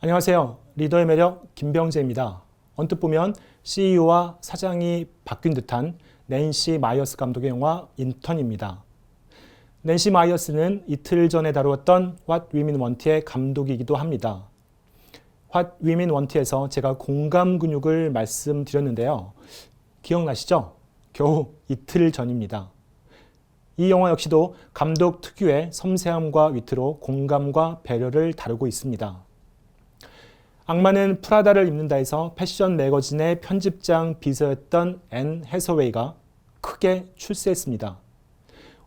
안녕하세요. 리더의 매력 김병재입니다. 언뜻 보면 CEO와 사장이 바뀐 듯한 낸시 마이어스 감독의 영화 인턴입니다. 낸시 마이어스는 이틀 전에 다루었던 What Women Want의 감독이기도 합니다. What Women Want에서 제가 공감 근육을 말씀드렸는데요. 기억나시죠? 겨우 이틀 전입니다. 이 영화 역시도 감독 특유의 섬세함과 위트로 공감과 배려를 다루고 있습니다. 악마는 프라다를 입는다에서 패션 매거진의 편집장 비서였던 앤 해서웨이가 크게 출세했습니다.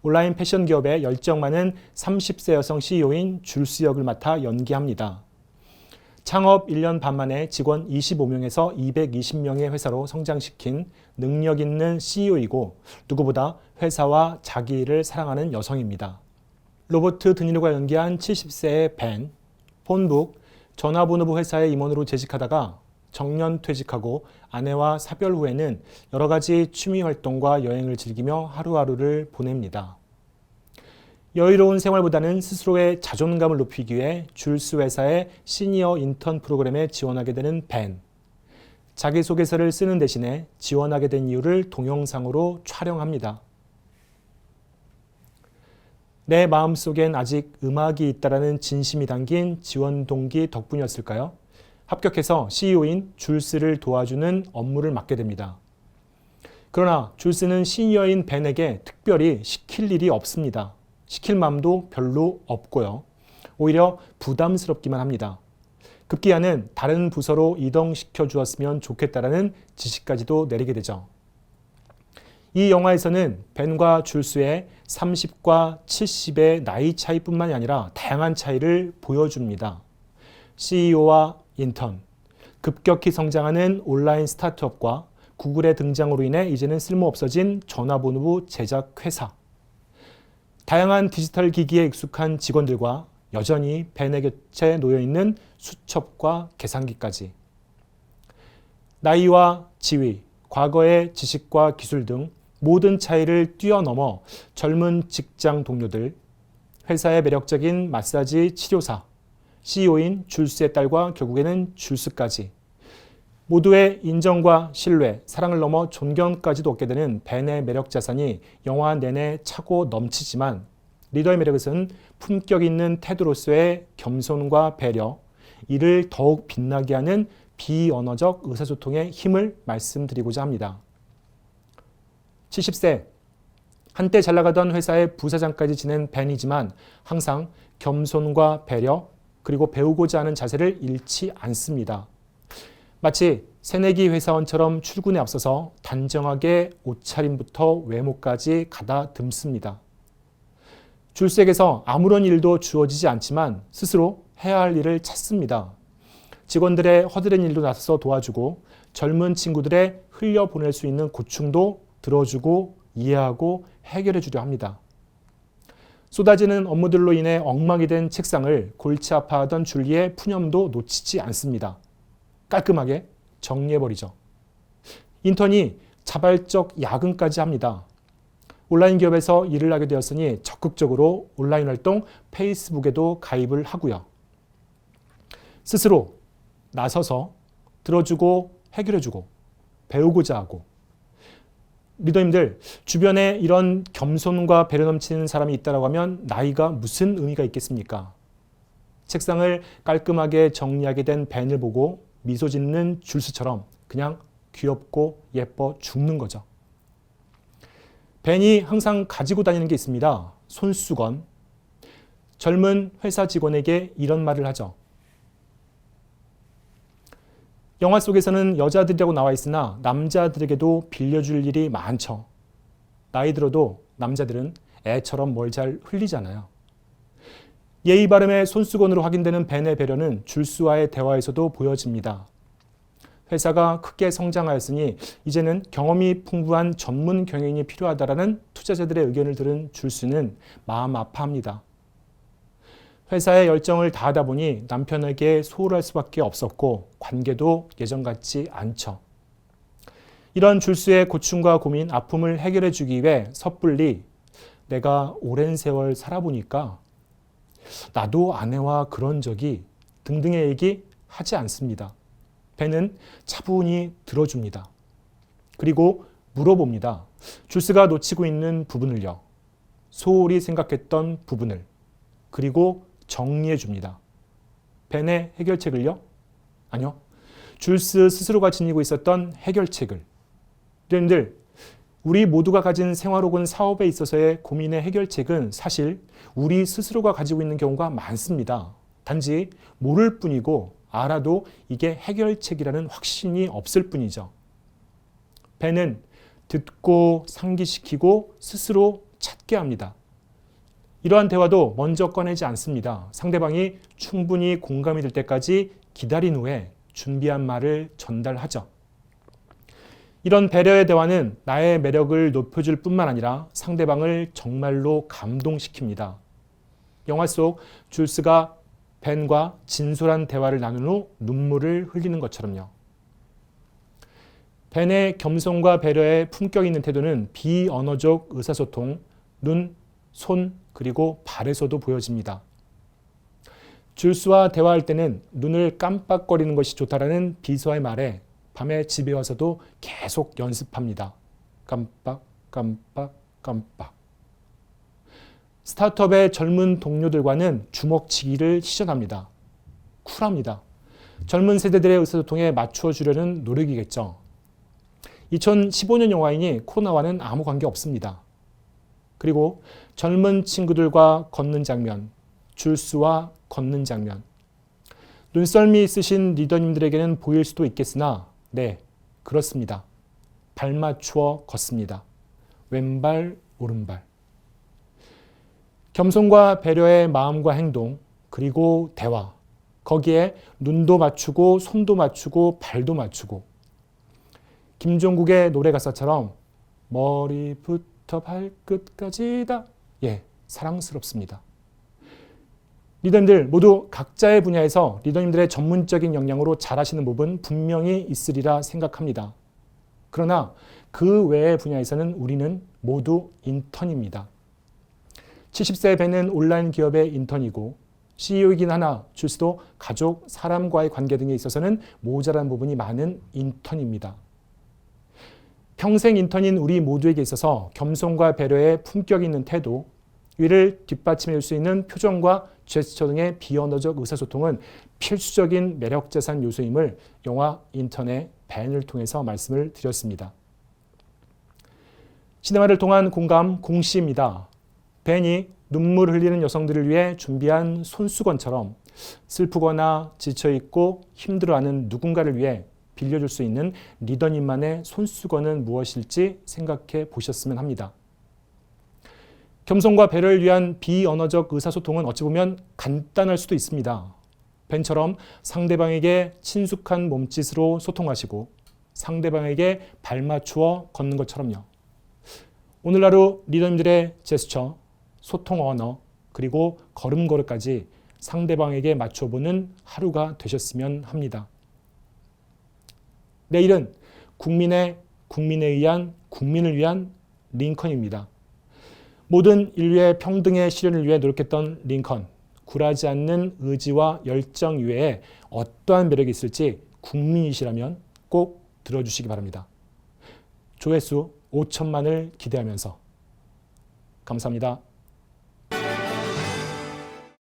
온라인 패션 기업의 열정 많은 30세 여성 CEO인 줄스 역을 맡아 연기합니다. 창업 1년 반 만에 직원 25명에서 220명의 회사로 성장시킨 능력 있는 CEO이고 누구보다 회사와 자기 일을 사랑하는 여성입니다. 로버트 드니로가 연기한 70세의 벤, 폰북, 전화번호부 회사의 임원으로 재직하다가 정년 퇴직하고 아내와 사별 후에는 여러 가지 취미 활동과 여행을 즐기며 하루하루를 보냅니다. 여유로운 생활보다는 스스로의 자존감을 높이기 위해 줄스 회사의 시니어 인턴 프로그램에 지원하게 되는 벤. 자기소개서를 쓰는 대신에 지원하게 된 이유를 동영상으로 촬영합니다. 내 마음속엔 아직 음악이 있다라는 진심이 담긴 지원 동기 덕분이었을까요? 합격해서 CEO인 줄스를 도와주는 업무를 맡게 됩니다. 그러나 줄스는 시니어인 벤에게 특별히 시킬 일이 없습니다. 시킬 마음도 별로 없고요. 오히려 부담스럽기만 합니다. 급기야는 다른 부서로 이동시켜 주었으면 좋겠다라는 지시까지도 내리게 되죠. 이 영화에서는 벤과 줄스의 30과 70의 나이 차이뿐만이 아니라 다양한 차이를 보여줍니다. CEO와 인턴, 급격히 성장하는 온라인 스타트업과 구글의 등장으로 인해 이제는 쓸모없어진 전화번호부 제작 회사, 다양한 디지털 기기에 익숙한 직원들과 여전히 벤의 곁에 놓여있는 수첩과 계산기까지, 나이와 지위, 과거의 지식과 기술 등 모든 차이를 뛰어넘어 젊은 직장 동료들, 회사의 매력적인 마사지 치료사, CEO인 줄스의 딸과 결국에는 줄스까지 모두의 인정과 신뢰, 사랑을 넘어 존경까지도 얻게 되는 벤의 매력 자산이 영화 내내 차고 넘치지만 리더의 매력은 품격 있는 태도로서의 겸손과 배려, 이를 더욱 빛나게 하는 비언어적 의사소통의 힘을 말씀드리고자 합니다. 70세, 한때 잘나가던 회사의 부사장까지 지낸 벤이지만 항상 겸손과 배려 그리고 배우고자 하는 자세를 잃지 않습니다. 마치 새내기 회사원처럼 출근에 앞서서 단정하게 옷차림부터 외모까지 가다듬습니다. 줄스에게서 아무런 일도 주어지지 않지만 스스로 해야 할 일을 찾습니다. 직원들의 허드렛 일도 나서서 도와주고 젊은 친구들의 흘려보낼 수 있는 고충도 들어주고 이해하고 해결해 주려 합니다. 쏟아지는 업무들로 인해 엉망이 된 책상을 골치 아파하던 줄리의 푸념도 놓치지 않습니다. 깔끔하게 정리해버리죠. 인턴이 자발적 야근까지 합니다. 온라인 기업에서 일을 하게 되었으니 적극적으로 온라인 활동 페이스북에도 가입을 하고요. 스스로 나서서 들어주고 해결해주고 배우고자 하고, 리더님들 주변에 이런 겸손과 배려 넘치는 사람이 있다고 하면 나이가 무슨 의미가 있겠습니까? 책상을 깔끔하게 정리하게 된 벤을 보고 미소 짓는 줄스처럼 그냥 귀엽고 예뻐 죽는 거죠. 벤이 항상 가지고 다니는 게 있습니다. 손수건. 젊은 회사 직원에게 이런 말을 하죠. 영화 속에서는 여자들이라고 나와 있으나 남자들에게도 빌려줄 일이 많죠. 나이 들어도 남자들은 애처럼 뭘 잘 흘리잖아요. 예의 바름의 손수건으로 확인되는 벤의 배려는 줄스와의 대화에서도 보여집니다. 회사가 크게 성장하였으니 이제는 경험이 풍부한 전문 경영인이 필요하다라는 투자자들의 의견을 들은 줄스는 마음 아파합니다. 회사에 열정을 다하다 보니 남편에게 소홀할 수밖에 없었고 관계도 예전 같지 않죠. 이런 줄스의 고충과 고민, 아픔을 해결해 주기 위해 섣불리 내가 오랜 세월 살아보니까 나도 아내와 그런 적이 등등의 얘기 하지 않습니다. 벤은 차분히 들어줍니다. 그리고 물어봅니다. 줄스가 놓치고 있는 부분을요. 소홀히 생각했던 부분을. 그리고 정리해 줍니다. 벤의 해결책을요? 아니요. 줄스 스스로가 지니고 있었던 해결책을. 여러분들, 우리 모두가 가진 생활 혹은 사업에 있어서의 고민의 해결책은 사실 우리 스스로가 가지고 있는 경우가 많습니다. 단지 모를 뿐이고 알아도 이게 해결책이라는 확신이 없을 뿐이죠. 벤은 듣고 상기시키고 스스로 찾게 합니다. 이러한 대화도 먼저 꺼내지 않습니다. 상대방이 충분히 공감이 될 때까지 기다린 후에 준비한 말을 전달하죠. 이런 배려의 대화는 나의 매력을 높여줄 뿐만 아니라 상대방을 정말로 감동시킵니다. 영화 속 줄스가 벤과 진솔한 대화를 나눈 후 눈물을 흘리는 것처럼요. 벤의 겸손과 배려의 품격 있는 태도는 비언어적 의사소통, 눈, 손, 그리고 발에서도 보여집니다. 줄스와 대화할 때는 눈을 깜빡거리는 것이 좋다라는 비서의 말에 밤에 집에 와서도 계속 연습합니다. 깜빡, 깜빡, 깜빡. 스타트업의 젊은 동료들과는 주먹치기를 시전합니다. 쿨합니다. 젊은 세대들의 의사소통에 맞추어 주려는 노력이겠죠. 2015년 영화이니 코로나와는 아무 관계 없습니다. 그리고 젊은 친구들과 걷는 장면, 줄스와 걷는 장면. 눈썰미 있으신 리더님들에게는 보일 수도 있겠으나 네, 그렇습니다. 발 맞추어 걷습니다. 왼발, 오른발. 겸손과 배려의 마음과 행동, 그리고 대화. 거기에 눈도 맞추고 손도 맞추고 발도 맞추고. 김종국의 노래 가사처럼 머리부터 발끝까지다. 예, 사랑스럽습니다. 리더님들 모두 각자의 분야에서 리더님들의 전문적인 역량으로 잘하시는 부분 분명히 있으리라 생각합니다. 그러나 그 외의 분야에서는 우리는 모두 인턴입니다. 70세 벤은 온라인 기업의 인턴이고 CEO이긴 하나 줄스도 가족, 사람과의 관계 등에 있어서는 모자란 부분이 많은 인턴입니다. 평생 인턴인 우리 모두에게 있어서 겸손과 배려의 품격 있는 태도, 이를 뒷받침해 줄 수 있는 표정과 제스처 등의 비언어적 의사소통은 필수적인 매력자산 요소임을 영화 인턴의 벤을 통해서 말씀을 드렸습니다. 시네마를 통한 공감 공시입니다. 벤이 눈물 흘리는 여성들을 위해 준비한 손수건처럼 슬프거나 지쳐있고 힘들어하는 누군가를 위해 빌려줄 수 있는 리더님만의 손수건은 무엇일지 생각해 보셨으면 합니다. 겸손과 배려를 위한 비언어적 의사소통은 어찌 보면 간단할 수도 있습니다. 벤처럼 상대방에게 친숙한 몸짓으로 소통하시고 상대방에게 발 맞추어 걷는 것처럼요. 오늘 하루 리더님들의 제스처, 소통 언어, 그리고 걸음걸이까지 상대방에게 맞춰보는 하루가 되셨으면 합니다. 내일은 국민에 의한 국민을 위한 링컨입니다. 모든 인류의 평등의 실현을 위해 노력했던 링컨, 굴하지 않는 의지와 열정 이외에 어떠한 매력이 있을지 국민이시라면 꼭 들어주시기 바랍니다. 조회수 5천만을 기대하면서 감사합니다.